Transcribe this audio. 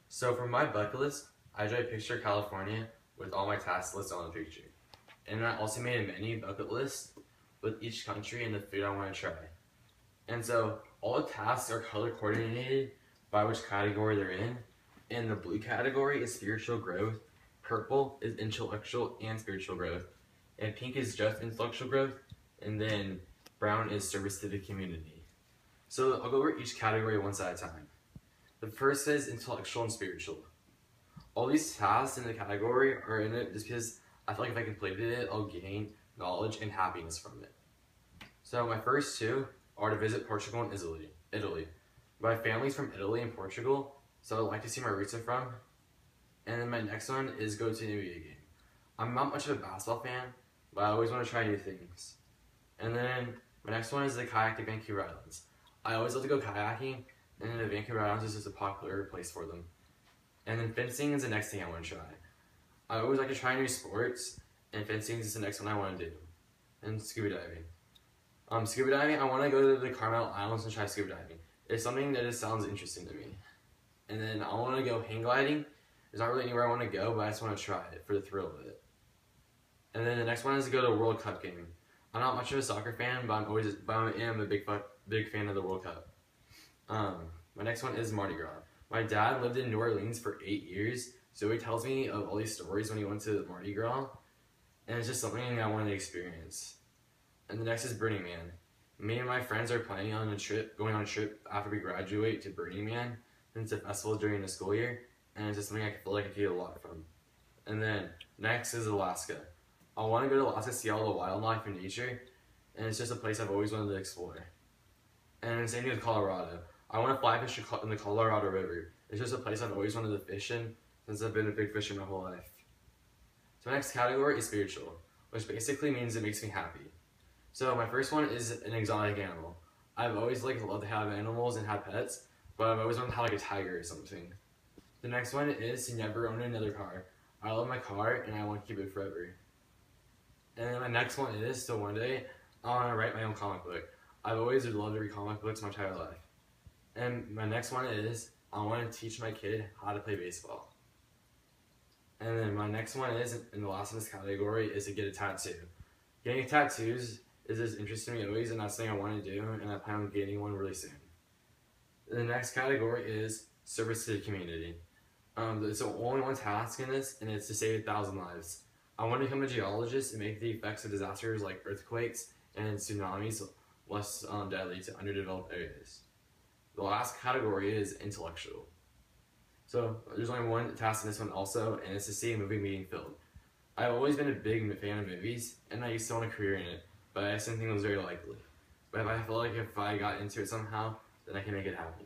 So for my bucket list, I drew a picture of California with all my tasks listed on the picture. And I also made a mini bucket list with each country and the food I want to try. And so all the tasks are color coordinated by which category they're in. And the blue category is spiritual growth, purple is intellectual and spiritual growth, and pink is just intellectual growth, and then brown is service to the community. So I'll go over each category one at a time. The first is intellectual and spiritual. All these tasks in the category are in it just because I feel like if I completed it, I'll gain knowledge and happiness from it. So my first two are to visit Portugal and Italy. My family's from Italy and Portugal, so I'd like to see my roots are from. And then my next one is go to an NBA game. I'm not much of a basketball fan, but I always want to try new things. And then my next one is the kayak to Vancouver Islands. I always love to go kayaking, and the Vancouver Islands is just a popular place for them. And then fencing is the next thing I want to try. I always like to try new sports, and fencing is the next one I want to do. And scuba diving. Scuba diving, I want to go to the Carmel Islands and try scuba diving. It's something that just sounds interesting to me. And then I want to go hang gliding. There's not really anywhere I want to go, but I just want to try it for the thrill of it. And then the next one is to go to a World Cup game. I'm not much of a soccer fan, but I am a big fan of the World Cup. My next one is Mardi Gras. My dad lived in New Orleans for 8 years, so he tells me of all these stories when he went to Mardi Gras, and it's just something I wanted to experience. And the next is Burning Man. Me and my friends are planning on going on a trip after we graduate to Burning Man, since it's a festival during the school year, and it's just something I feel like I could get a lot from. And then next is Alaska. I want to go to Alaska to see all the wildlife and nature, and it's just a place I've always wanted to explore. And same thing with Colorado. I want to fly fish in the Colorado River. It's just a place I've always wanted to fish in since I've been a big fisher my whole life. So next category is spiritual, which basically means it makes me happy. So my first one is an exotic animal. I've always loved to have animals and have pets, but I've always wanted to have like a tiger or something. The next one is to never own another car. I love my car and I want to keep it forever. And then my next one is to one day I want to write my own comic book. I've always loved to read comic books my entire life. And my next one is I want to teach my kid how to play baseball. And then my next one is, in the last of this category, is to get a tattoo. Getting tattoos is just interesting to me always, and that's something I want to do, and I plan on getting one really soon. The next category is service to the community. There's only one task in this, and it's to save 1,000 lives. I want to become a geologist and make the effects of disasters like earthquakes and tsunamis less deadly to underdeveloped areas. The last category is intellectual. So there's only one task in this one also, and it's to see a movie being filmed. I've always been a big fan of movies, and I used to want a career in it, but I didn't think it was very likely. But I feel like if I got into it somehow, then I can make it happen.